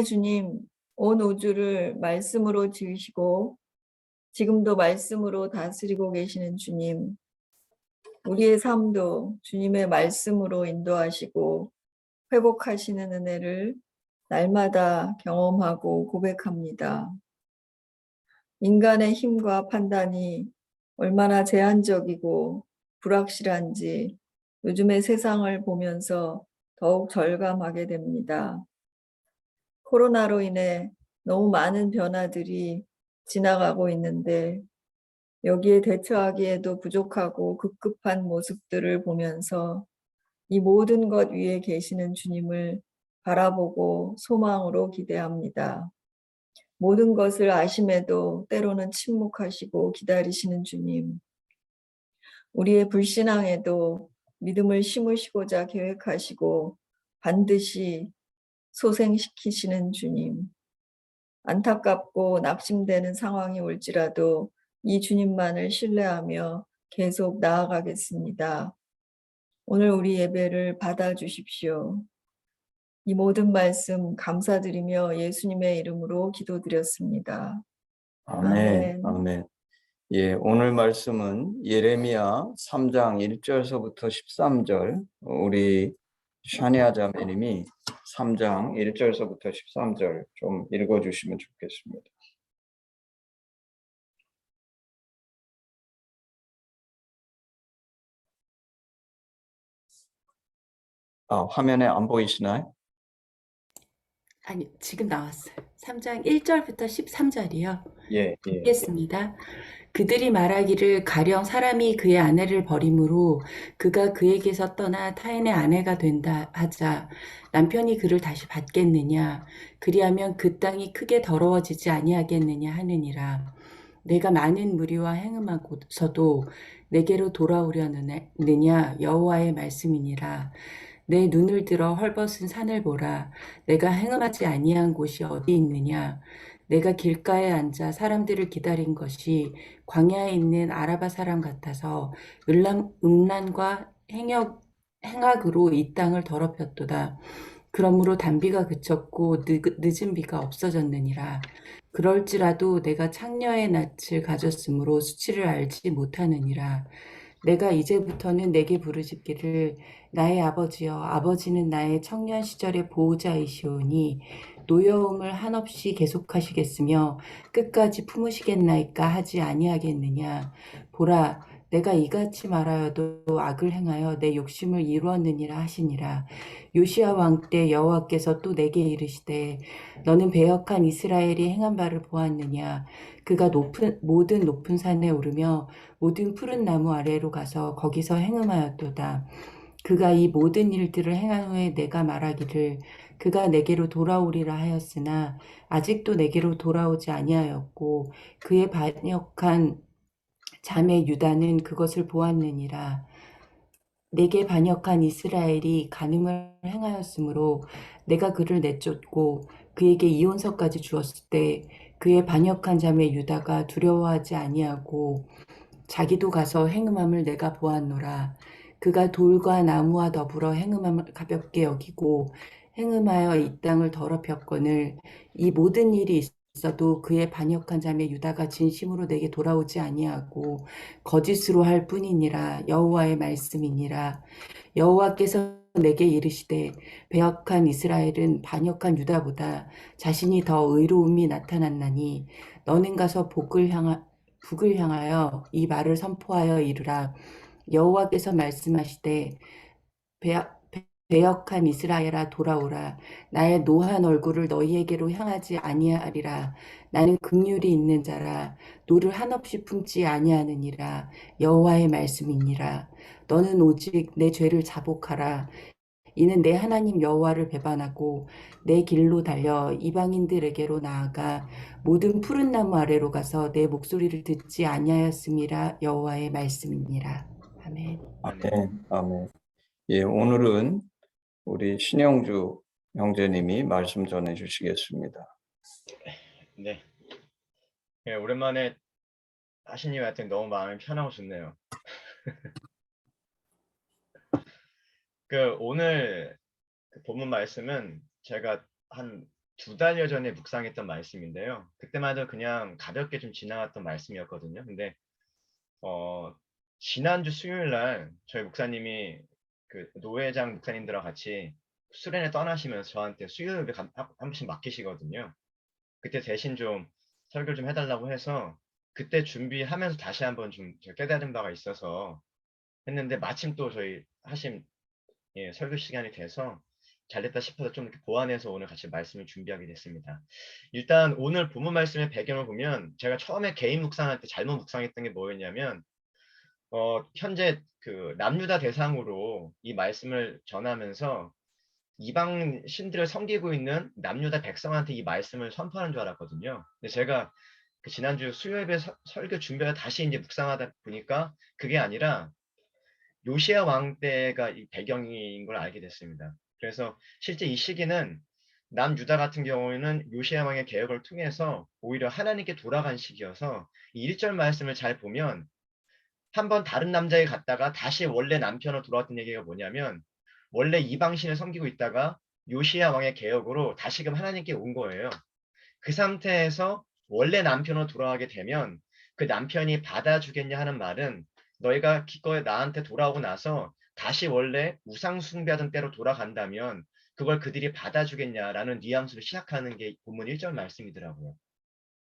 주님, 온 우주를 말씀으로 지으시고 지금도 말씀으로 다스리고 계시는 주님, 우리의 삶도 주님의 말씀으로 인도하시고 회복하시는 은혜를 날마다 경험하고 고백합니다. 인간의 힘과 판단이 얼마나 제한적이고 불확실한지 요즘의 세상을 보면서 더욱 절감하게 됩니다. 코로나로 인해 너무 많은 변화들이 지나가고 있는데 여기에 대처하기에도 부족하고 급급한 모습들을 보면서 이 모든 것 위에 계시는 주님을 바라보고 소망으로 기대합니다. 모든 것을 아심에도 때로는 침묵하시고 기다리시는 주님, 우리의 불신앙에도 믿음을 심으시고자 계획하시고 반드시 소생시키시는 주님, 안타깝고 낙심되는 상황이 올지라도 이 주님만을 신뢰하며 계속 나아가겠습니다. 오늘 우리 예배를 받아주십시오. 이 모든 말씀 감사드리며 예수님의 이름으로 기도드렸습니다. 아멘. 아멘. 아멘. 예, 오늘 말씀은 예레미야 3장 1절서부터 13절, 우리 샤니아 자매님이 3장 1절서부터 13절 좀 읽어주시면 좋겠습니다. 화면에 안 보이시나요? 아니, 지금 나왔어요. 3장 1절부터 13절이요. 예. 읽겠습니다. 그들이 말하기를 가령 사람이 그의 아내를 버림으로 그가 그에게서 떠나 타인의 아내가 된다 하자 남편이 그를 다시 받겠느냐? 그리하면 그 땅이 크게 더러워지지 아니하겠느냐 하느니라. 내가 많은 무리와 행음하고서도 내게로 돌아오려느냐 여호와의 말씀이니라. 내 눈을 들어 헐벗은 산을 보라. 내가 행음하지 아니한 곳이 어디 있느냐? 내가 길가에 앉아 사람들을 기다린 것이 광야에 있는 아라바 사람 같아서 음란과 행악으로 이 땅을 더럽혔도다. 그러므로 단비가 그쳤고 늦은 비가 없어졌느니라. 그럴지라도 내가 창녀의 낯을 가졌으므로 수치를 알지 못하느니라. 내가 이제부터는 내게 부르짖기를 나의 아버지여, 아버지는 나의 청년 시절의 보호자이시오니 노여움을 한없이 계속하시겠으며 끝까지 품으시겠나이까 하지 아니하겠느냐. 보라, 내가 이같이 말하여도 악을 행하여 내 욕심을 이루었느니라 하시니라. 요시야 왕 때 여호와께서 또 내게 이르시되 너는 배역한 이스라엘이 행한 바를 보았느냐. 그가 모든 높은 산에 오르며 모든 푸른 나무 아래로 가서 거기서 행음하였도다. 그가 이 모든 일들을 행한 후에 내가 말하기를 그가 내게로 돌아오리라 하였으나 아직도 내게로 돌아오지 아니하였고 그의 반역한 자매 유다는 그것을 보았느니라. 내게 반역한 이스라엘이 간음을 행하였으므로 내가 그를 내쫓고 그에게 이혼서까지 주었을 때 그의 반역한 자매 유다가 두려워하지 아니하고 자기도 가서 행음함을 내가 보았노라. 그가 돌과 나무와 더불어 행음함을 가볍게 여기고 행음하여 이 땅을 더럽혔거늘 이 모든 일이 있어도 그의 반역한 자매 유다가 진심으로 내게 돌아오지 아니하고 거짓으로 할 뿐이니라. 여호와의 말씀이니라. 여호와께서 내게 이르시되 배역한 이스라엘은 반역한 유다보다 자신이 더 의로움이 나타났나니 너는 가서 북을 향하여 이 말을 선포하여 이르라. 여호와께서 말씀하시되 배역한 이스라엘아 돌아오라. 나의 노한 얼굴을 너희에게로 향하지 아니하리라. 나는 긍휼이 있는 자라. 노를 한없이 품지 아니하느니라. 여호와의 말씀이니라. 너는 오직 내 죄를 자복하라. 이는 내 하나님 여호와를 배반하고 내 길로 달려 이방인들에게로 나아가 모든 푸른 나무 아래로 가서 내 목소리를 듣지 아니하였음이라. 여호와의 말씀이니라. 아멘. 아멘. 예, 오늘은 우리 신영주 형제님이 말씀 전해 주시겠습니다. 네. 예, 오랜만에 하시님한테 너무 마음이 편하고 좋네요. 오늘 본문 말씀은 제가 한 2달여 전에 묵상했던 말씀인데요. 그때만 해도 그냥 가볍게 좀 지나갔던 말씀이었거든요. 근데 지난주 수요일 날 저희 목사님이 그 노회장 목사님들과 같이 수련회 떠나시면서 저한테 수요 예배 한 번씩 맡기시거든요. 그때 대신 좀 설교를 좀 해달라고 해서 그때 준비하면서 다시 한번 좀 제가 깨달은 바가 있어서 했는데 마침 또 저희 하심 설교 시간이 돼서 잘됐다 싶어서 좀 이렇게 보완해서 오늘 같이 말씀을 준비하게 됐습니다. 일단 오늘 본문 말씀의 배경을 보면 제가 처음에 개인 묵상할 때 잘못 묵상했던 게 뭐였냐면 현재 그 남유다 대상으로 이 말씀을 전하면서 이방 신들을 섬기고 있는 남유다 백성한테 이 말씀을 선포하는 줄 알았거든요. 근데 제가 그 지난주 수요예배 설교 준비하다 다시 이제 묵상하다 보니까 그게 아니라 요시야 왕 때가 이 배경인 걸 알게 됐습니다. 그래서 실제 이 시기는 남유다 같은 경우에는 요시야 왕의 개혁을 통해서 오히려 하나님께 돌아간 시기여서 이 1절 말씀을 잘 보면 한번 다른 남자에 갔다가 다시 원래 남편으로 돌아왔던 얘기가 뭐냐면 원래 이방신을 섬기고 있다가 요시야 왕의 개혁으로 다시금 하나님께 온 거예요. 그 상태에서 원래 남편으로 돌아가게 되면 그 남편이 받아주겠냐 하는 말은 너희가 기꺼이 나한테 돌아오고 나서 다시 원래 우상 숭배하던 때로 돌아간다면 그걸 그들이 받아주겠냐라는 뉘앙스로 시작하는 게 본문 1절 말씀이더라고요.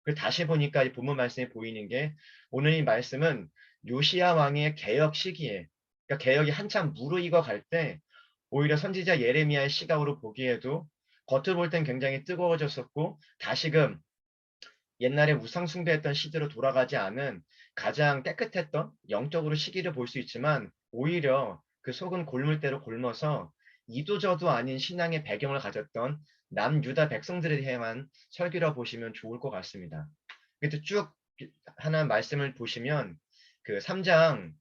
그리고 다시 보니까 이 본문 말씀에 보이는 게 오늘 이 말씀은 요시야 왕의 개혁 시기에 그러니까 개혁이 한참 무르익어 갈 때 오히려 선지자 예레미야의 시각으로 보기에도 겉으로 볼 땐 굉장히 뜨거워졌었고 다시금 옛날에 우상 숭배했던 시대로 돌아가지 않은 가장 깨끗했던 영적으로 시기를 볼 수 있지만 오히려 그 속은 골물대로 골머서 이도저도 아닌 신앙의 배경을 가졌던 남유다 백성들에 대한 설교라 보시면 좋을 것 같습니다. 그래도 쭉 하나 말씀을 보시면 그 3장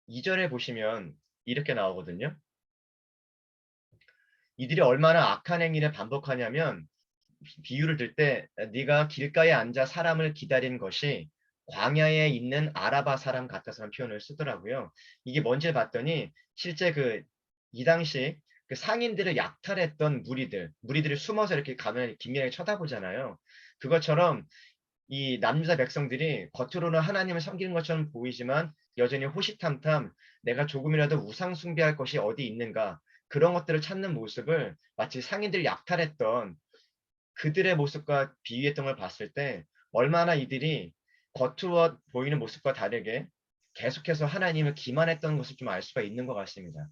2절에 보시면 이렇게 나오거든요. 이들이 얼마나 악한 행위를 반복하냐면 비유를 들 때 네가 길가에 앉아 사람을 기다린 것이 광야에 있는 아라바 사람 같다서는 표현을 쓰더라고요. 이게 뭔지 봤더니 실제 이 당시 그 상인들을 약탈했던 무리들이 숨어서 이렇게 가면 긴밀하게 쳐다보잖아요. 그것처럼 이 남유다 백성들이 겉으로는 하나님을 섬기는 것처럼 보이지만 여전히 호시탐탐 내가 조금이라도 우상 숭배할 것이 어디 있는가 그런 것들을 찾는 모습을 마치 상인들을 약탈했던 그들의 모습과 비유했던 걸 봤을 때 얼마나 이들이 겉으로 보이는 모습과 다르게 계속해서 하나님을 기만했던 것을 좀 알 수가 있는 것 같습니다.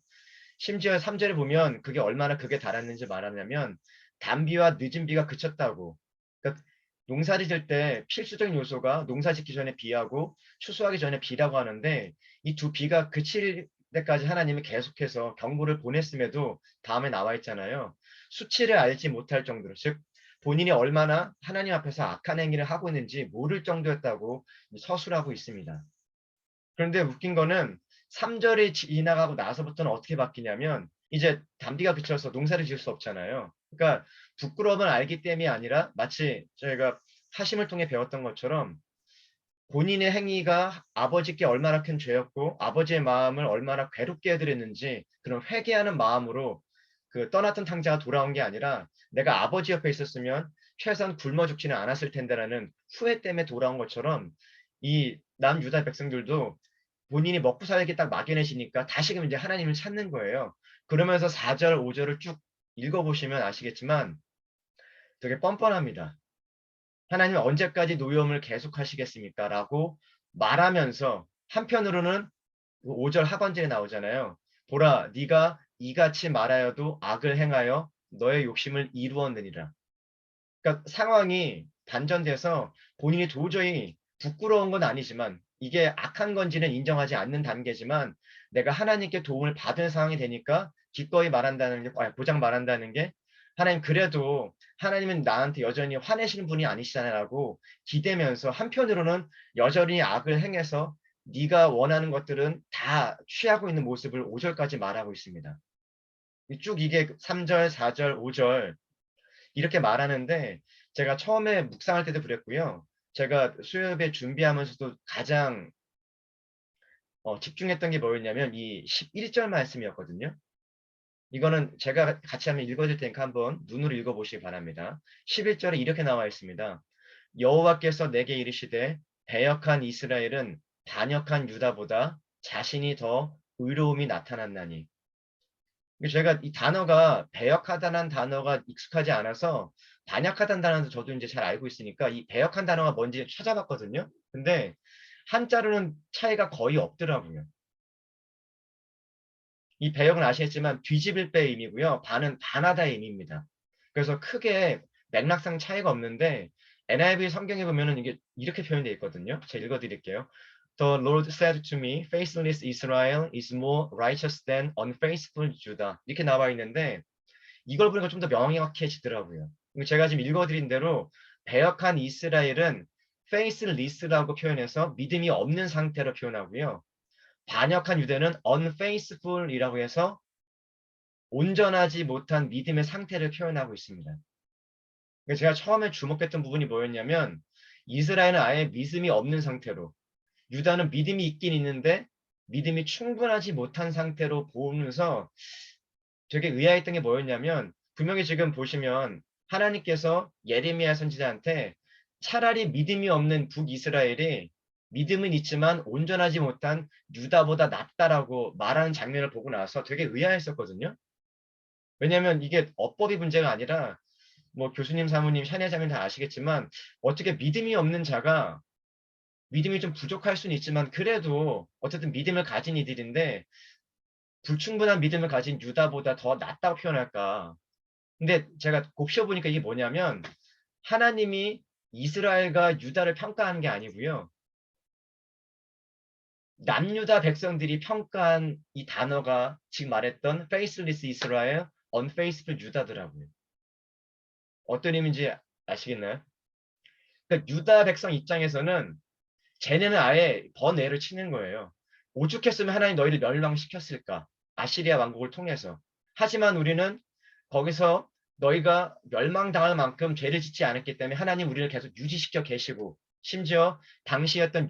심지어 3절에 보면 그게 얼마나 극에 달았는지 말하냐면 단비와 늦은 비가 그쳤다고. 그러니까 농사를 지을 때 필수적인 요소가 농사 짓기 전에 비하고 추수하기 전에 비라고 하는데 이 두 비가 그칠 때까지 하나님이 계속해서 경보를 보냈음에도 다음에 나와 있잖아요. 수치를 알지 못할 정도로 즉 본인이 얼마나 하나님 앞에서 악한 행위를 하고 있는지 모를 정도였다고 서술하고 있습니다. 그런데 웃긴 거는 3절이 지나가고 나서부터는 어떻게 바뀌냐면 이제 단비가 그쳐서 농사를 지을 수 없잖아요. 그러니까 부끄러움을 알기 때문이 아니라 마치 저희가 하심을 통해 배웠던 것처럼 본인의 행위가 아버지께 얼마나 큰 죄였고 아버지의 마음을 얼마나 괴롭게 해드렸는지 그런 회개하는 마음으로 그 떠났던 탕자가 돌아온 게 아니라 내가 아버지 옆에 있었으면 최소한 굶어 죽지는 않았을 텐데라는 후회 때문에 돌아온 것처럼 이 남유다 백성들도 본인이 먹고 살기 딱 막연해지니까 다시금 이제 하나님을 찾는 거예요. 그러면서 4절, 5절을 쭉 읽어보시면 아시겠지만 되게 뻔뻔합니다. 하나님 언제까지 노여움을 계속하시겠습니까? 라고 말하면서 한편으로는 5절 하반절에 나오잖아요. 보라, 네가 이같이 말하여도 악을 행하여 너의 욕심을 이루었느니라. 그러니까 상황이 반전돼서 본인이 도저히 부끄러운 건 아니지만 이게 악한 건지는 인정하지 않는 단계지만 내가 하나님께 도움을 받은 상황이 되니까 기꺼이 말한다는 게, 고장 말한다는 게 하나님 그래도 하나님은 나한테 여전히 화내시는 분이 아니시잖아라고 기대면서 한편으로는 여전히 악을 행해서 네가 원하는 것들은 다 취하고 있는 모습을 5절까지 말하고 있습니다. 쭉 이게 3절, 4절, 5절 이렇게 말하는데 제가 처음에 묵상할 때도 그랬고요. 제가 수요예배 준비하면서도 가장 집중했던 게 뭐였냐면 이 11절 말씀이었거든요. 이거는 제가 같이 한번 읽어줄 테니까 한번 눈으로 읽어보시기 바랍니다. 11절에 이렇게 나와 있습니다. 여호와께서 내게 이르시되 배역한 이스라엘은 반역한 유다보다 자신이 더 의로움이 나타났나니. 제가 이 단어가 배역하다는 단어가 익숙하지 않아서 반역하다는 단어도 저도 이제 잘 알고 있으니까 이 배역한 단어가 뭔지 찾아봤거든요. 근데 한자로는 차이가 거의 없더라고요. 이 배역은 아시겠지만 뒤집을 때의 의미고요. 반은 반하다의 의미입니다. 그래서 크게 맥락상 차이가 없는데 NIV 성경에 보면은 이게 이렇게 표현되어 있거든요. 제가 읽어드릴게요. The Lord said to me, faithless Israel is more righteous than unfaithful Judah. 이렇게 나와 있는데 이걸 보니까 좀 더 명확해지더라고요. 제가 지금 읽어드린 대로 배역한 이스라엘은 faithless라고 표현해서 믿음이 없는 상태로 표현하고요. 반역한 유대는 unfaithful이라고 해서 온전하지 못한 믿음의 상태를 표현하고 있습니다. 제가 처음에 주목했던 부분이 뭐였냐면 이스라엘은 아예 믿음이 없는 상태로, 유다는 믿음이 있긴 있는데 믿음이 충분하지 못한 상태로 보면서 되게 의아했던 게 뭐였냐면 분명히 지금 보시면 하나님께서 예레미야 선지자한테 차라리 믿음이 없는 북이스라엘이 믿음은 있지만 온전하지 못한 유다보다 낫다라고 말하는 장면을 보고 나서 되게 의아했었거든요. 왜냐하면 이게 어법이 문제가 아니라 뭐 교수님, 사모님, 샤내자님 다 아시겠지만 어떻게 믿음이 없는 자가 믿음이 좀 부족할 수는 있지만 그래도 어쨌든 믿음을 가진 이들인데 불충분한 믿음을 가진 유다보다 더 낫다고 표현할까. 근데 제가 곱씹어 보니까 이게 뭐냐면 하나님이 이스라엘과 유다를 평가하는 게 아니고요. 남유다 백성들이 평가한 이 단어가 지금 말했던 faithless Israel, unfaithful 유다더라고요. 어떤 의미인지 아시겠나요? 그러니까 유다 백성 입장에서는 쟤네는 아예 번외를 치는 거예요. 오죽했으면 하나님 너희를 멸망시켰을까? 아시리아 왕국을 통해서. 하지만 우리는 거기서 너희가 멸망당할 만큼 죄를 짓지 않았기 때문에 하나님 우리를 계속 유지시켜 계시고 심지어 당시였던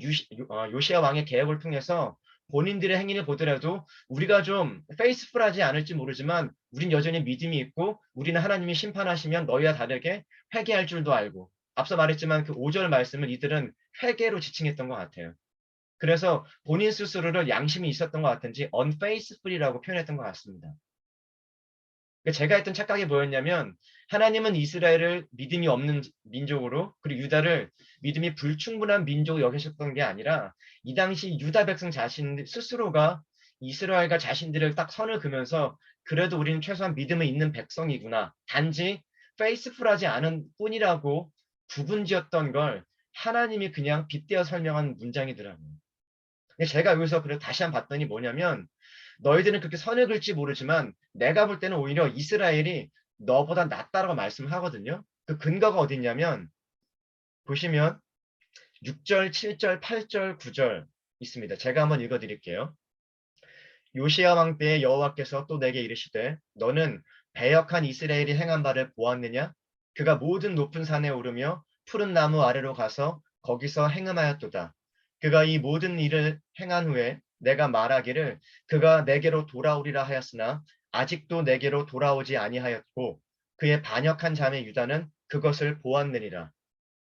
요시야 왕의 개혁을 통해서 본인들의 행위를 보더라도 우리가 좀 페이스풀하지 않을지 모르지만 우린 여전히 믿음이 있고 우리는 하나님이 심판하시면 너희와 다르게 회개할 줄도 알고 앞서 말했지만 그 5절 말씀을 이들은 회개로 지칭했던 것 같아요. 그래서 본인 스스로를 양심이 있었던 것 같은지 unfaithful이라고 표현했던 것 같습니다. 제가 했던 착각이 뭐였냐면 하나님은 이스라엘을 믿음이 없는 민족으로 그리고 유다를 믿음이 불충분한 민족으로 여기셨던 게 아니라 이 당시 유다 백성 자신 스스로가 이스라엘과 자신들을 딱 선을 그면서 그래도 우리는 최소한 믿음이 있는 백성이구나. 단지 페이스풀하지 않은 뿐이라고 구분지었던 걸 하나님이 그냥 빗대어 설명한 문장이더라고요. 근데 제가 여기서 그래 다시 한번 봤더니 뭐냐면 너희들은 그렇게 선을 그을지 모르지만 내가 볼 때는 오히려 이스라엘이 너보다 낫다라고 말씀을 하거든요. 그 근거가 어디 있냐면 보시면 6절, 7절, 8절, 9절 있습니다. 제가 한번 읽어드릴게요. 요시야 왕 때에 여호와께서 또 내게 이르시되 너는 배역한 이스라엘이 행한 바를 보았느냐? 그가 모든 높은 산에 오르며 푸른 나무 아래로 가서 거기서 행음하였도다. 그가 이 모든 일을 행한 후에 내가 말하기를 그가 내게로 돌아오리라 하였으나 아직도 내게로 돌아오지 아니하였고 그의 반역한 자매 유다는 그것을 보았느니라.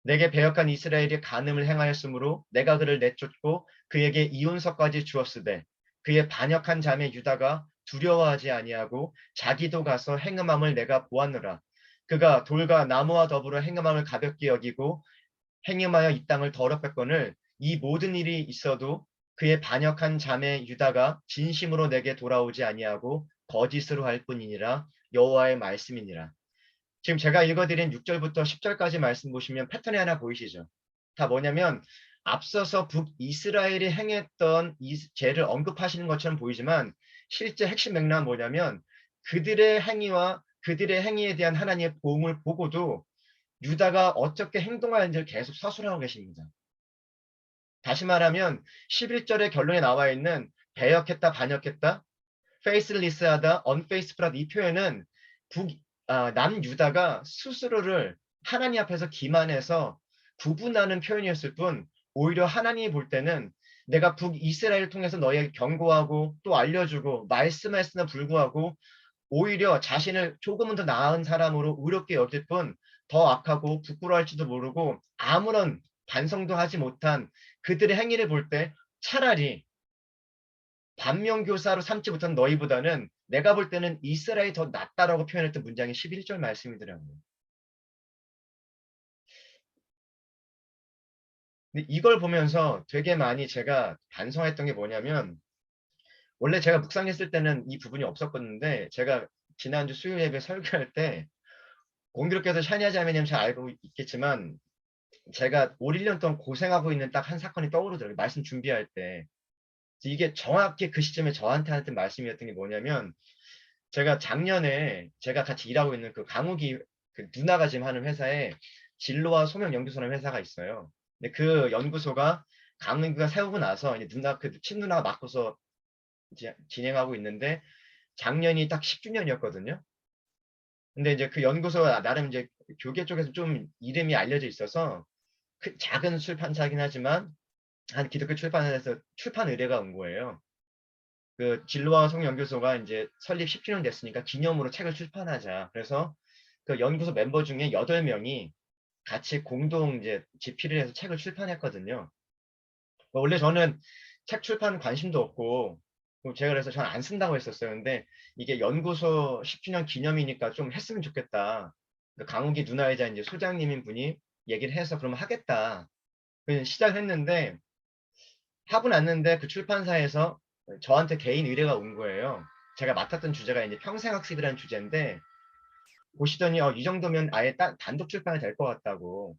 내게 배역한 이스라엘이 간음을 행하였으므로 내가 그를 내쫓고 그에게 이혼서까지 주었으되 그의 반역한 자매 유다가 두려워하지 아니하고 자기도 가서 행음함을 내가 보았노라. 그가 돌과 나무와 더불어 행음함을 가볍게 여기고 행음하여 이 땅을 더럽혔거늘 이 모든 일이 있어도 그의 반역한 자매 유다가 진심으로 내게 돌아오지 아니하고 거짓으로 할 뿐이니라. 여호와의 말씀이니라. 지금 제가 읽어드린 6절부터 10절까지 말씀 보시면 패턴이 하나 보이시죠? 다 뭐냐면 앞서서 북이스라엘이 행했던 이 죄를 언급하시는 것처럼 보이지만 실제 핵심 맥락은 뭐냐면 그들의 행위와 그들의 행위에 대한 하나님의 보응을 보고도 유다가 어떻게 행동하는지를 계속 서술하고 계십니다. 다시 말하면 11절의 결론에 나와 있는 배역했다, 반역했다, faithless하다, unfaithful하다 이 표현은 남유다가 스스로를 하나님 앞에서 기만해서 구분하는 표현이었을 뿐 오히려 하나님이 볼 때는 내가 북이스라엘을 통해서 너희에게 경고하고 또 알려주고 말씀했으나 불구하고 오히려 자신을 조금은 더 나은 사람으로 의롭게 여길 뿐 더 악하고 부끄러워할지도 모르고 아무런 반성도 하지 못한 그들의 행위를 볼 때 차라리 반면교사로 삼지 못한 너희보다는 내가 볼 때는 이스라엘이 더 낫다라고 표현했던 문장이 11절 말씀이더라고요. 근데 이걸 보면서 되게 많이 제가 반성했던 게 뭐냐면, 원래 제가 묵상했을 때는 이 부분이 없었었는데 제가 지난주 수요일 예배 설교할 때, 공교롭게도 샤니아 자매님 잘 알고 있겠지만 제가 올 1년 동안 고생하고 있는 딱 한 사건이 떠오르더라고요. 말씀 준비할 때. 이게 정확히 그 시점에 저한테 했던 말씀이었던 게 뭐냐면, 제가 작년에 제가 같이 일하고 있는 그 강욱이 그 누나가 지금 하는 회사에 진로와 소명 연구소라는 회사가 있어요. 근데 그 연구소가 강욱이가 세우고 나서 이제 누나 그 친누나가 맡고서 이제 진행하고 있는데, 작년이 딱 10주년이었거든요. 근데 이제 그 연구소가 나름 이제 교계 쪽에서 좀 이름이 알려져 있어서 그 작은 출판사긴 하지만 한 기독교 출판사에서 출판 의뢰가 온 거예요. 그 진로와 성연구소가 이제 설립 10주년 됐으니까 기념으로 책을 출판하자. 그래서 그 연구소 멤버 중에 8명이 같이 공동 이제 집필을 해서 책을 출판했거든요. 원래 저는 책 출판 관심도 없고, 제가 그래서 저는 안 쓴다고 했었어요. 근데 이게 연구소 10주년 기념이니까 좀 했으면 좋겠다. 그 강욱이 누나이자 이제 소장님인 분이 얘기를 해서 그러면 하겠다. 그래서 시작했는데, 하고 났는데 그 출판사에서 저한테 개인 의뢰가 온 거예요. 제가 맡았던 주제가 이제 평생학습이라는 주제인데, 보시더니 이 정도면 아예 단독 출판이 될 것 같다고.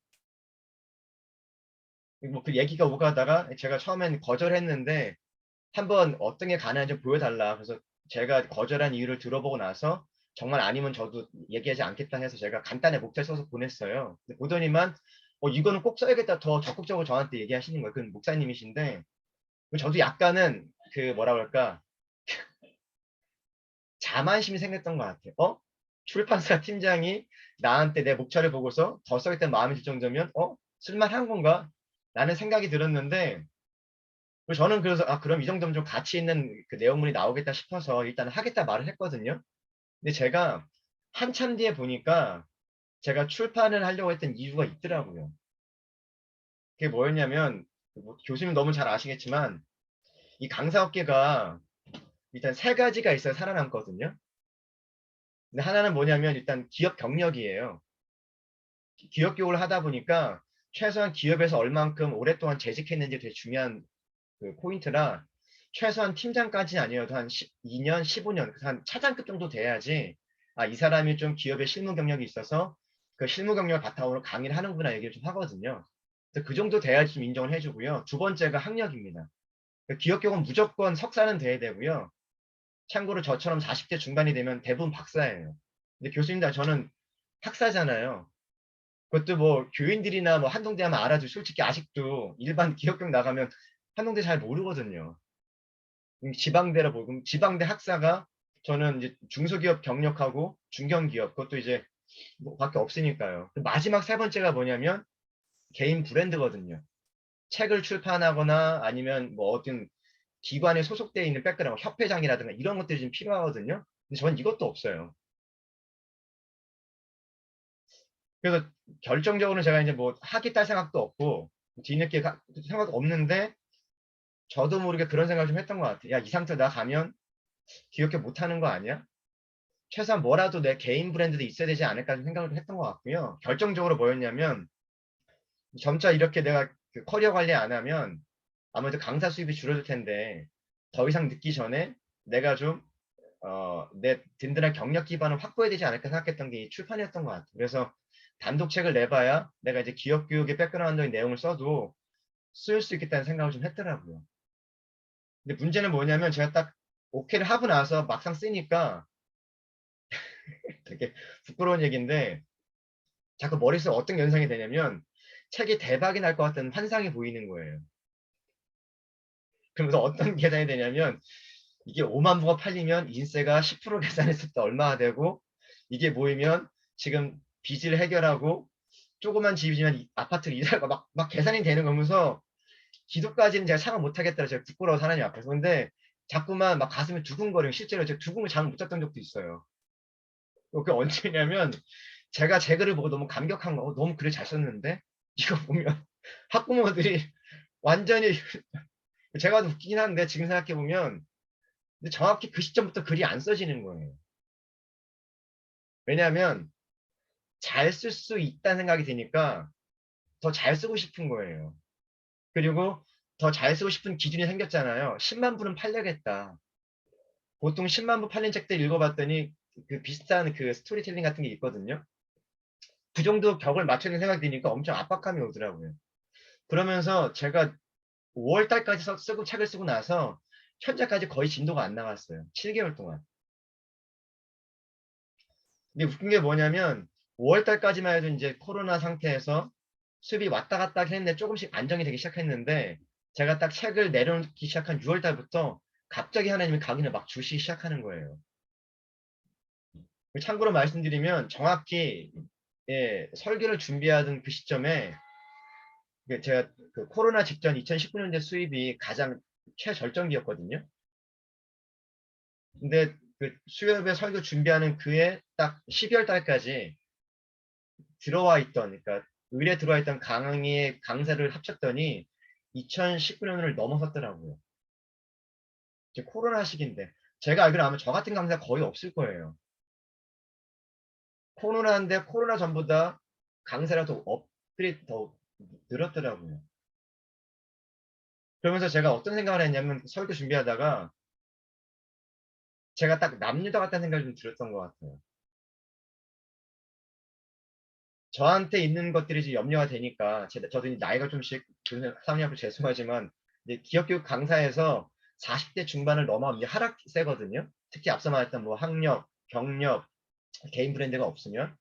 뭐 그 얘기가 오가다가 제가 처음엔 거절했는데 한번 어떤 게 가능한지 좀 보여달라. 그래서 제가 거절한 이유를 들어보고 나서 정말 아니면 저도 얘기하지 않겠다 해서 제가 간단히 목차 써서 보냈어요. 근데 보더니만 이거는 꼭 써야겠다, 더 적극적으로 저한테 얘기하시는 거예요. 그 목사님이신데, 저도 약간은 그 뭐라 그럴까, 자만심이 생겼던 것 같아요. 출판사 팀장이 나한테 내 목차를 보고서 더 써야겠다는 마음이 들 정도면 쓸만한 건가? 라는 생각이 들었는데, 저는 그래서 그럼 이 정도면 좀 가치 있는 그 내용물이 나오겠다 싶어서 일단 하겠다 말을 했거든요. 근데 제가 한참 뒤에 보니까 제가 출판을 하려고 했던 이유가 있더라고요. 그게 뭐였냐면, 뭐 교수님 너무 잘 아시겠지만 이 강사업계가 일단 세 가지가 있어야 살아남거든요. 근데 하나는 뭐냐면 일단 기업 경력이에요. 기업 교육을 하다 보니까 최소한 기업에서 얼만큼 오랫동안 재직했는지 되게 중요한 그 포인트라, 최소한 팀장까지는 아니어도 한 12년, 15년, 한 차장급 정도 돼야지 이 사람이 좀 기업의 실무 경력이 있어서 그 실무 경력을 바탕으로 강의를 하는구나 얘기를 좀 하거든요. 그래서 그 정도 돼야지 좀 인정을 해주고요. 두 번째가 학력입니다. 기업 교육은 무조건 석사는 돼야 되고요. 참고로 저처럼 40대 중반이 되면 대부분 박사예요. 근데 교수님들, 저는 학사잖아요. 그것도 뭐 교인들이나 뭐 한동대 하면 알아도 솔직히 아직도 일반 기업교육 나가면 한동대 잘 모르거든요. 지방대라 보고, 지방대 학사가 저는 이제 중소기업 경력하고 중견기업, 그것도 이제 뭐 밖에 없으니까요. 마지막 세 번째가 뭐냐면 개인 브랜드거든요. 책을 출판하거나 아니면 뭐 어떤 기관에 소속되어 있는 백그라운드, 협회장이라든가 이런 것들이 좀 필요하거든요. 근데 저는 이것도 없어요. 그래서 결정적으로 제가 이제 뭐 하겠다 생각도 없고 뒤늦게 생각도 없는데, 저도 모르게 그런 생각을 좀 했던 것 같아요. 야, 이 상태로 나 가면 기억해 못하는 거 아니야? 최소한 뭐라도 내 개인 브랜드도 있어야 되지 않을까 생각을 했던 것 같고요. 결정적으로 뭐였냐면, 점차 이렇게 내가 그 커리어 관리 안 하면 아무래도 강사 수입이 줄어들 텐데, 더 이상 늦기 전에 내가 좀 내 든든한 경력 기반을 확보해야 되지 않을까 생각했던 게 이 출판이었던 것 같아요. 그래서 단독책을 내봐야 내가 이제 기업 교육의 백그라운드의 내용을 써도 쓸 수 있겠다는 생각을 좀 했더라고요. 근데 문제는 뭐냐면 제가 딱 오케이를 하고 나서 막상 쓰니까 되게 부끄러운 얘기인데, 자꾸 머릿속에 어떤 연상이 되냐면 책이 대박이 날 것 같다는 환상이 보이는 거예요. 그러면서 어떤 계산이 되냐면, 이게 5만 부가 팔리면 인세가 10% 계산했을 때 얼마가 되고, 이게 모이면 지금 빚을 해결하고 조그만 집이지만 아파트를 이사하고 막 계산이 되는 거면서, 기도까지는 제가 참아 못하겠다, 제가 부끄러워서 하나님 앞에서. 근데 자꾸만 막 가슴이 두근거려요. 실제로 제가 두근을 잠을 못 잤던 적도 있어요. 그게 언제냐면 제가 제 글을 보고 너무 감격한 거, 너무 글을 잘 썼는데 이거 보면 학부모들이 완전히 제가 웃기긴 한데 지금 생각해 보면 근데 정확히 그 시점부터 글이 안 써지는 거예요. 왜냐하면 잘 쓸 수 있다는 생각이 드니까 더 잘 쓰고 싶은 거예요. 그리고 더 잘 쓰고 싶은 기준이 생겼잖아요. 10만 부는 팔려겠다. 보통 10만 부 팔린 책들 읽어봤더니 그 비슷한 그 스토리텔링 같은 게 있거든요. 그 정도 벽을 맞추는 생각이 드니까 엄청 압박감이 오더라고요. 그러면서 제가 5월 달까지 쓰고 책을 쓰고 나서 현재까지 거의 진도가 안 나갔어요. 7개월 동안. 근데 웃긴 게 뭐냐면 5월 달까지만 해도 이제 코로나 상태에서 수입이 왔다 갔다 했는데 조금씩 안정이 되기 시작했는데 제가 딱 책을 내려놓기 시작한 6월 달부터 갑자기 하나님이 강의를 막 주시기 시작하는 거예요. 참고로 말씀드리면 정확히 예, 설교를 준비하던 그 시점에 제가 그 코로나 직전 2019년대 수입이 가장 최절정기였거든요. 근데 그 수협의 설교 준비하는 그해 딱 12월 달까지 들어와 있던, 그러니까 의뢰 들어와 있던 강의 강사를 합쳤더니 2019년을 넘어섰더라고요. 이제 코로나 시기인데 제가 알기로 아마 저 같은 강사 거의 없을 거예요. 코로나인데 코로나 전보다 강사라도 업들이 더 늘었더라고요. 그러면서 제가 어떤 생각을 했냐면 설교 준비하다가 제가 딱 남유다 같다는 생각이 좀 들었던 것 같아요. 저한테 있는 것들이 이제 염려가 되니까 저도 이제 나이가 좀씩 상이 앞으로 죄송하지만 이제 기업교육 강사에서 40대 중반을 넘어가면 이제 하락세거든요. 특히 앞서 말했던 뭐 학력, 경력, 개인 브랜드가 없으면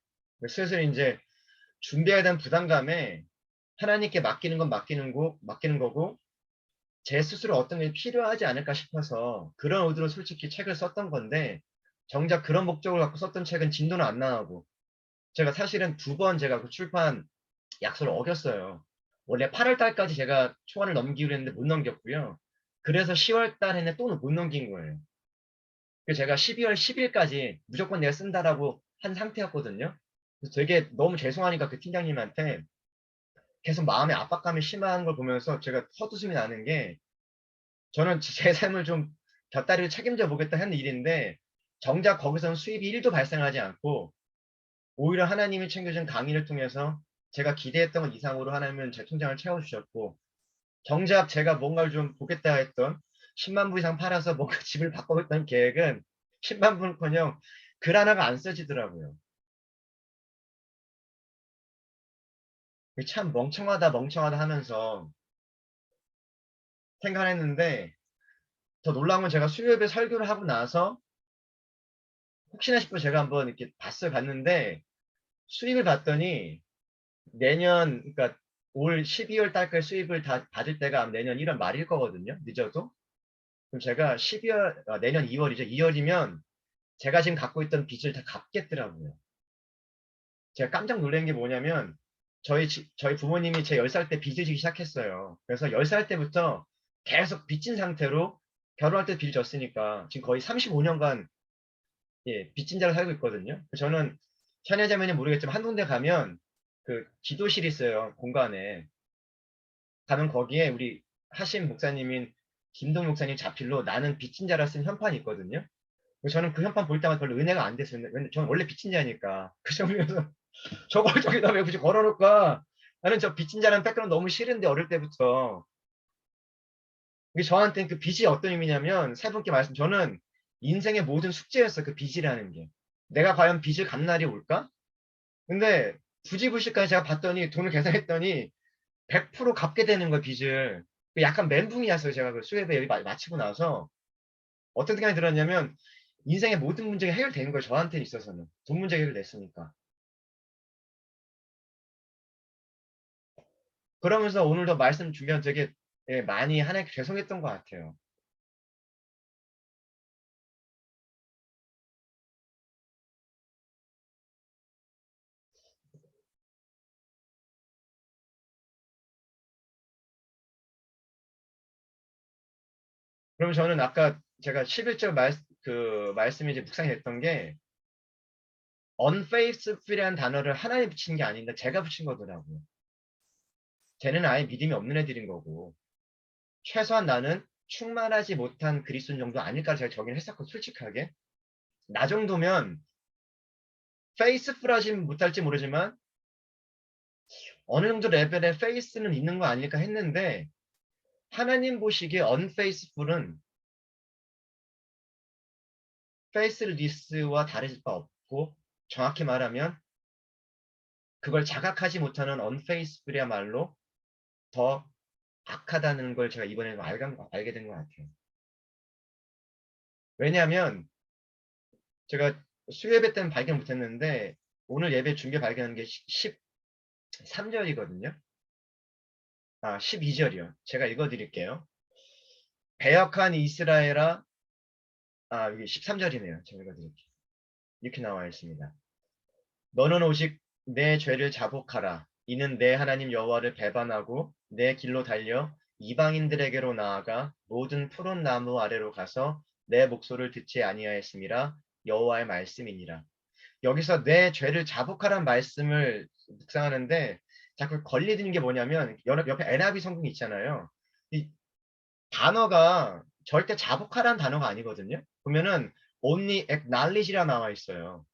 슬슬 이제 준비해야 되는 부담감에 하나님께 맡기는 건 맡기는 거고 제 스스로 어떤 게 필요하지 않을까 싶어서 그런 의도로 솔직히 책을 썼던 건데 정작 그런 목적을 갖고 썼던 책은 진도는 안 나가고 제가 사실은 2번 제가 그 출판 약속을 어겼어요. 원래 8월 달까지 제가 초안을 넘기기로 했는데 못 넘겼고요. 그래서 10월 달에는 또 못 넘긴 거예요. 그래서 제가 12월 10일까지 무조건 내가 쓴다라고 한 상태였거든요. 그래서 되게 너무 죄송하니까 그 팀장님한테 계속 마음의 압박감이 심한 걸 보면서 제가 헛웃음이 나는 게 저는 제 삶을 좀 곁다리를 책임져 보겠다 하는 일인데 정작 거기서는 수입이 1도 발생하지 않고 오히려 하나님이 챙겨준 강의를 통해서 제가 기대했던 것 이상으로 하나님은 제 통장을 채워주셨고 정작 제가 뭔가를 좀 보겠다 했던 10만 부 이상 팔아서 뭔가 집을 바꿔보겠다는 계획은 10만 부는커녕 글 하나가 안 써지더라고요. 참 멍청하다 하면서 생각했는데 더 놀라운 건 제가 수요일에 설교를 하고 나서 혹시나 싶어 제가 한번 이렇게 봤는데 수익을 봤더니 내년 그러니까 올 12월 달까지 수입을 다 받을 때가 내년 1월 말일 거거든요. 늦어도. 그럼 제가 내년 2월이죠. 2월이면 제가 지금 갖고 있던 빚을 다 갚겠더라고요. 제가 깜짝 놀란 게 뭐냐면 저희 부모님이 제 10살 때 빚을 지기 시작했어요. 그래서 10살 때부터 계속 빚진 상태로 결혼할 때 빚을 졌으니까 지금 거의 35년간 예, 빚진 자로 살고 있거든요. 저는 현애자매는 모르겠지만 한 군데 가면 그 기도실이 있어요. 공간에. 가면 거기에 우리 하신 목사님인 김동 목사님 자필로 나는 빚진 자라 쓴 현판이 있거든요. 저는 그 현판 볼 때마다 별로 은혜가 안 됐어요. 저는 원래 빚진 자니까. 그 정도면서 저걸 저기다 왜 굳이 걸어놓을까? 나는 저 빚진 자라는 백그라운드 너무 싫은데 어릴 때부터. 이게 저한테는 그 빚이 어떤 의미냐면 세 분께 저는 인생의 모든 숙제였어. 그 빚이라는 게. 내가 과연 빚을 갚는 날이 올까? 근데 부지불식까지 제가 봤더니 돈을 계산했더니 100% 갚게 되는 거예요, 빚을. 약간 멘붕이 왔어요, 제가 그 수협에 여기 마치고 나서. 어떤 생각이 들었냐면, 인생의 모든 문제가 해결되는 거예요, 저한테 있어서는. 돈 문제 해결됐으니까. 그러면서 오늘도 말씀 준비한 되게 예, 많이 하나님께 죄송했던 것 같아요. 그러면 저는 아까 제가 11절 말씀이 이제 묵상이 됐던 게, unfaithful이라는 단어를 하나님 붙인 게 아닌데 제가 붙인 거더라고요. 쟤는 아예 믿음이 없는 애들인 거고 최소한 나는 충만하지 못한 그리스도인 정도 아닐까 제가 저기는 했었고 솔직하게 나 정도면 faithful하지 못할지 모르지만 어느 정도 레벨의 faith는 있는 거 아닐까 했는데 하나님 보시기에 unfaithful은 faithless와 다를 바 없고 정확히 말하면 그걸 자각하지 못하는 unfaithful이야말로 더 악하다는 걸 제가 이번에 알게 된 것 같아요. 왜냐하면 제가 수요예배 때는 발견 못했는데 오늘 예배 준비 발견한 게 13절이거든요. 12절이요. 제가 읽어드릴게요. 배역한 이스라엘아, 여기 13절이네요. 제가 읽어드릴게요. 이렇게 나와 있습니다. 너는 오직 내 죄를 자복하라. 이는 내 하나님 여호와를 배반하고 내 길로 달려 이방인들에게로 나아가 모든 푸른 나무 아래로 가서 내 목소리를 듣지 아니하였음이라 여호와의 말씀이니라. 여기서 내 죄를 자복하라는 말씀을 묵상하는데 자꾸 걸리는 게 뭐냐면 옆에 NIV 성경 있잖아요. 이 단어가 절대 자복하라는 단어가 아니거든요. 보면은 only acknowledge라 나와 있어요.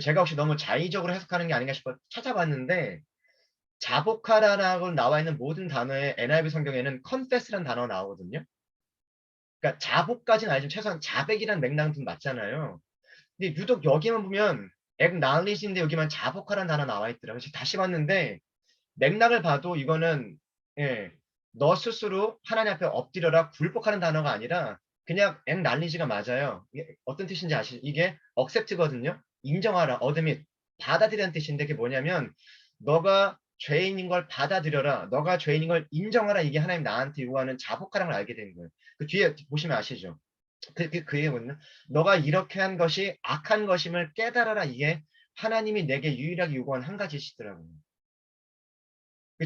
제가 혹시 너무 자의적으로 해석하는 게 아닌가 싶어 찾아봤는데 자복하라라고 나와 있는 모든 단어의 NIV 성경에는 confess라는 단어가 나오거든요. 그러니까 자복까지는 아니지만 최소한 자백이라는 맥락은 좀 맞잖아요. 근데 유독 여기만 보면 acknowledge인데 여기만 자복하라는 단어 나와 있더라고요. 그래서 다시 봤는데 맥락을 봐도 이거는 너 스스로 하나님 앞에 엎드려라 굴복하는 단어가 아니라 그냥 acknowledge가 맞아요. 이게 어떤 뜻인지 아시죠? 이게 accept거든요. 인정하라, 어드밋, 받아들이는 뜻인데 그게 뭐냐면 너가 죄인인 걸 받아들여라. 너가 죄인인 걸 인정하라. 이게 하나님 나한테 요구하는 자복하라는 걸 알게 된 거예요. 그 뒤에 보시면 아시죠? 그게 뭐냐? 너가 이렇게 한 것이 악한 것임을 깨달아라. 이게 하나님이 내게 유일하게 요구한 한 가지시더라고요.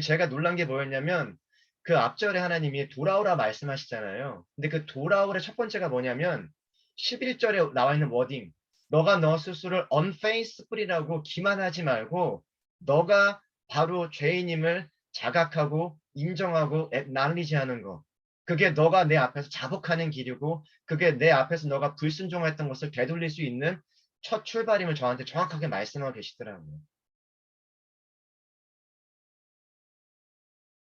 제가 놀란 게 뭐였냐면 그 앞절에 하나님이 돌아오라 말씀하시잖아요. 근데 그 돌아오라의 첫 번째가 뭐냐면 11절에 나와 있는 워딩. 너가 너 스스로를 unfaithful이라고 기만하지 말고 너가 바로 죄인임을 자각하고 인정하고 acknowledge 하는 거. 그게 너가 내 앞에서 자복하는 길이고 그게 내 앞에서 너가 불순종했던 것을 되돌릴 수 있는 첫 출발임을 저한테 정확하게 말씀하고 계시더라고요.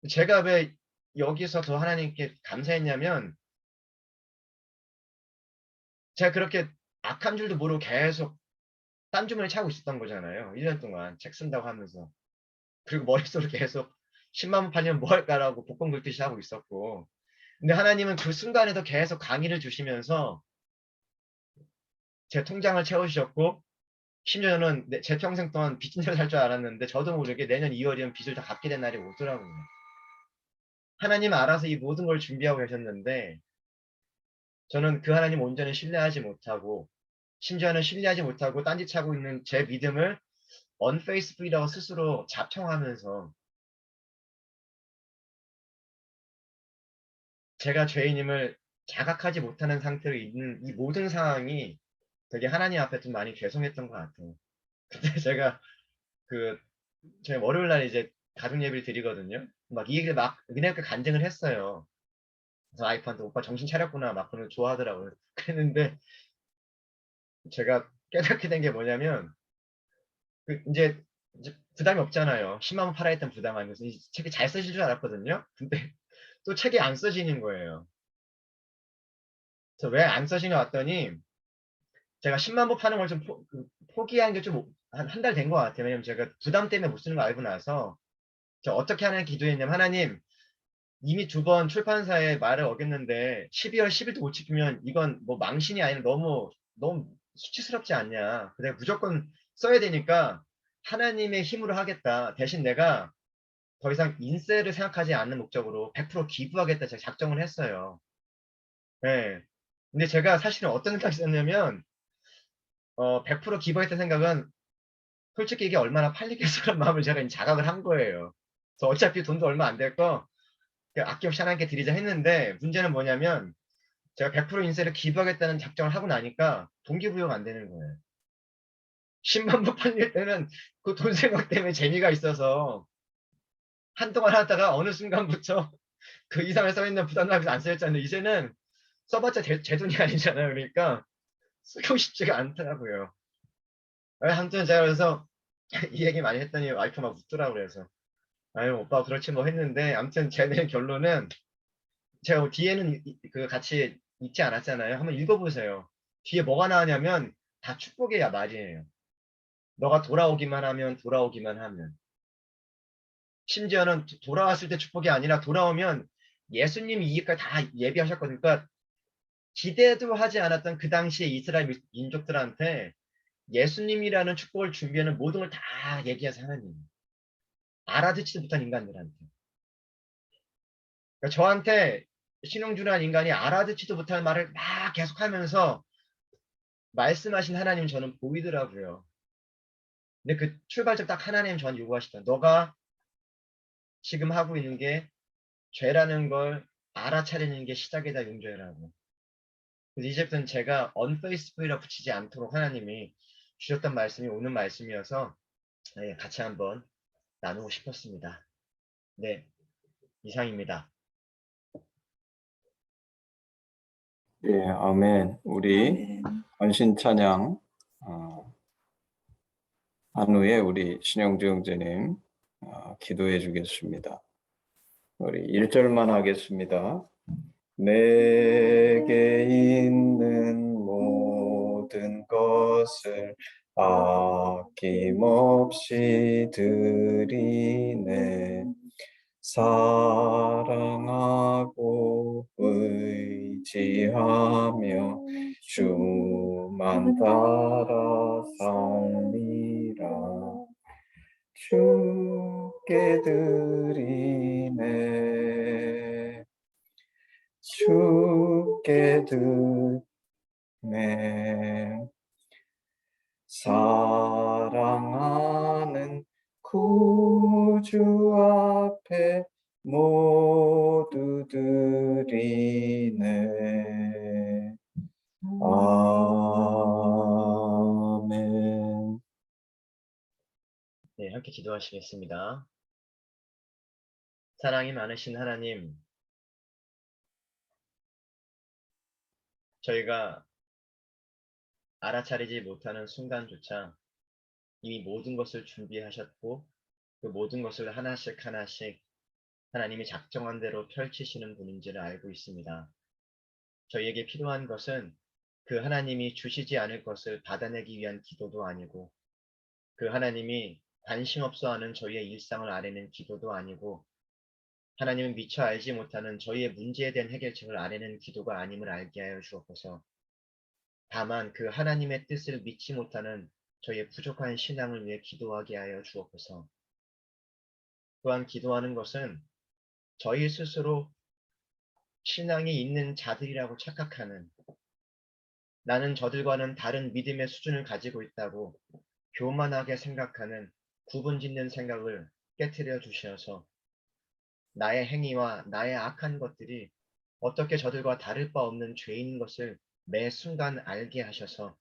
제가 왜 여기서 더 하나님께 감사했냐면 제가 그렇게 악한 줄도 모르고 계속 딴 주머니에 차고 있었던 거잖아요. 1년 동안 책 쓴다고 하면서. 그리고 머릿속으로 계속 10만 원 팔리면 뭐 할까라고 복권 긁듯이 하고 있었고. 근데 하나님은 그 순간에도 계속 강의를 주시면서 제 통장을 채워주셨고 심지어는 제 평생 동안 빚진 대로 살 줄 알았는데 저도 모르게 내년 2월이면 빚을 다 갚게 된 날이 오더라고요. 하나님 알아서 이 모든 걸 준비하고 계셨는데 저는 그 하나님 온전히 신뢰하지 못하고 심지어는 신뢰하지 못하고 딴짓하고 있는 제 믿음을 unfaithful이라고 스스로 자청하면서 제가 죄인임을 자각하지 못하는 상태로 있는 이 모든 상황이 되게 하나님 앞에 좀 많이 죄송했던 것 같아요. 근데 제가 제가 월요일 날 이제 가족 예배를 드리거든요. 막 이 얘기를 막 은혜롭게 간증을 했어요. 그래서 와이프한테 오빠 정신 차렸구나 막 그런 거 좋아하더라고요. 그랬는데 제가 깨닫게 된 게 뭐냐면 이제 부담이 없잖아요. 10만 원 팔아야 했던 부담 아니면서 이 책이 잘 쓰실 줄 알았거든요. 근데 또 책이 안 써지는 거예요. 그래서 왜 안 써지냐 왔더니 제가 10만 부 파는 걸 좀 포기한 게 좀 한 달 된 것 같아요. 왜냐면 제가 부담 때문에 못 쓰는 거 알고 나서 제가 어떻게 하나님 기도했냐면 하나님 이미 2번 출판사의 말을 어겼는데 12월 10일도 못 지키면 이건 뭐 망신이 아니라 너무 수치스럽지 않냐. 내가 무조건 써야 되니까 하나님의 힘으로 하겠다. 대신 내가 더 이상 인세를 생각하지 않는 목적으로 100% 기부하겠다 제가 작정을 했어요. 네. 근데 제가 사실은 어떤 생각이 있었냐면 100% 기부했던 생각은 솔직히 이게 얼마나 팔리겠어라는 마음을 제가 이제 자각을 한 거예요. 그래서 어차피 돈도 얼마 안 될 거 아낌없이 하나님께 드리자 했는데 문제는 뭐냐면 제가 100% 인세를 기부하겠다는 작정을 하고 나니까 동기부여가 안 되는 거예요. 10만 부 팔릴 때는 그 돈 생각 때문에 재미가 있어서 한동안 하다가 어느 순간부터 그 이상을 써있는 부담감에서 안 쓰였잖아요. 이제는 써봤자 제 돈이 아니잖아요. 그러니까 쓰고 싶지가 않더라고요. 아무튼 제가 그래서 이 얘기 많이 했더니 와이프 막 웃더라고요. 그래서 아유 오빠 그렇지 뭐 했는데 아무튼 제 낸 결론은 제가 뒤에는 그 같이 읽지 않았잖아요. 한번 읽어보세요. 뒤에 뭐가 나오냐면 다 축복의 말이에요. 너가 돌아오기만 하면 돌아오기만 하면 심지어는 돌아왔을 때 축복이 아니라 돌아오면 예수님이 이까지 다 예비하셨거든요. 그러니까 기대도 하지 않았던 그 당시에 이스라엘 민족들한테 예수님이라는 축복을 준비하는 모든 걸 다 얘기해서 하나님 알아듣지도 못한 인간들한테 그러니까 저한테 신용주라는 인간이 알아듣지도 못할 말을 막 계속하면서 말씀하신 하나님 저는 보이더라고요. 근데 그 출발점 딱 하나님 저한테 요구하시던 너가 지금 하고 있는 게 죄라는 걸 알아차리는 게 시작이다 용조해라고. 그래서 이제부터는 제가 unfaithful이라 붙이지 않도록 하나님이 주셨던 말씀이 오는 말씀이어서 네, 같이 한번 나누고 싶었습니다. 네, 이상입니다. 예, 아멘. 우리 아멘. 헌신 찬양 한 후에 우리 신영주 형제님 기도해 주겠습니다. 우리 1절만 하겠습니다. 내게 있는 모든 것을 아낌없이 드리네. 사랑하고 의지하며 주만 따라 살리라. 주께 드리네. 주께 드리네. 사랑하는 구주 앞에 모두 드리네. 아멘. 네, 함께 기도하시겠습니다. 사랑이 많으신 하나님, 저희가 알아차리지 못하는 순간조차 이미 모든 것을 준비하셨고 그 모든 것을 하나씩 하나씩 하나님이 작정한 대로 펼치시는 분인지를 알고 있습니다. 저희에게 필요한 것은 그 하나님이 주시지 않을 것을 받아내기 위한 기도도 아니고 그 하나님이 관심 없어 하는 저희의 일상을 아뢰는 기도도 아니고 하나님은 미처 알지 못하는 저희의 문제에 대한 해결책을 아뢰는 기도가 아님을 알게 하여 주옵소서. 다만 그 하나님의 뜻을 믿지 못하는 저희의 부족한 신앙을 위해 기도하게 하여 주옵소서. 또한 기도하는 것은 저희 스스로 신앙이 있는 자들이라고 착각하는 나는 저들과는 다른 믿음의 수준을 가지고 있다고 교만하게 생각하는 구분짓는 생각을 깨트려 주셔서 나의 행위와 나의 악한 것들이 어떻게 저들과 다를 바 없는 죄인 것을 매 순간 알게 하셔서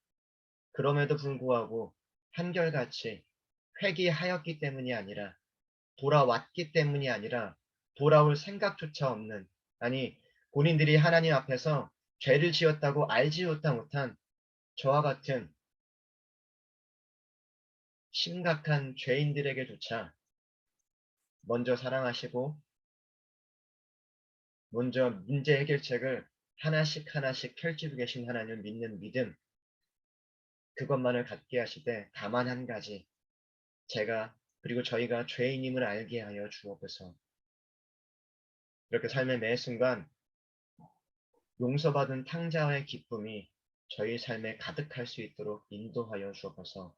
그럼에도 불구하고 한결같이 회개하였기 때문이 아니라 돌아왔기 때문이 아니라 돌아올 생각조차 없는 아니 본인들이 하나님 앞에서 죄를 지었다고 알지 못한 저와 같은 심각한 죄인들에게조차 먼저 사랑하시고 먼저 문제 해결책을 하나씩 하나씩 펼치고 계신 하나님을 믿는 믿음 그것만을 갖게 하시되 다만 한 가지 제가 그리고 저희가 죄인임을 알게 하여 주옵소서. 이렇게 삶의 매 순간 용서받은 탕자의 기쁨이 저희 삶에 가득할 수 있도록 인도하여 주옵소서.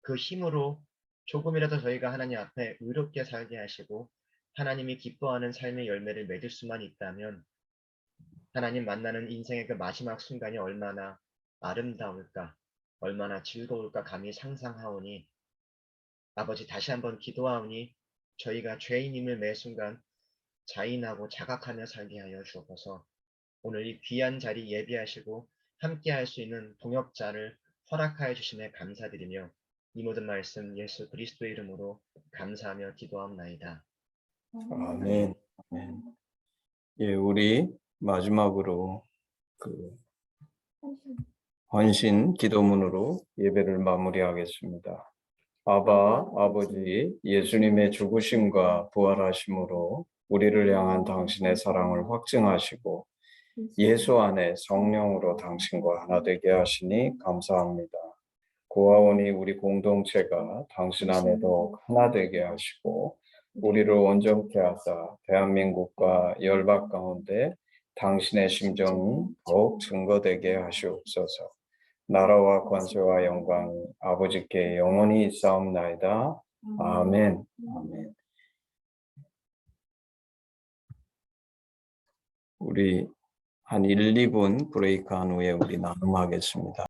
그 힘으로 조금이라도 저희가 하나님 앞에 의롭게 살게 하시고 하나님이 기뻐하는 삶의 열매를 맺을 수만 있다면 하나님 만나는 인생의 그 마지막 순간이 얼마나 아름다울까 얼마나 즐거울까 감히 상상하오니 아버지 다시 한번 기도하오니 저희가 죄인임을 매 순간 자인하고 자각하며 살게 하여 주옵소서. 오늘 이 귀한 자리 예비하시고 함께 할 수 있는 동역자를 허락하여 주심에 감사드리며 이 모든 말씀 예수 그리스도의 이름으로 감사하며 기도하옵나이다. 아멘. 아멘. 예, 우리 마지막으로 그 헌신 기도문으로 예배를 마무리하겠습니다. 아버지, 예수님의 죽으심과 부활하심으로 우리를 향한 당신의 사랑을 확증하시고 예수 안에 성령으로 당신과 하나 되게 하시니 감사합니다. 고아원이 우리 공동체가 당신 안에 더욱 하나 되게 하시고 우리를 온전케 하사 대한민국과 열방 가운데 당신의 심정이 더욱 증거되게 하시옵소서. 나라와 권세와 영광이 아버지께 영원히 있사옵나이다. 아멘. 아멘. 우리 한 1, 2분 브레이크 한 후에 우리 나눔하겠습니다.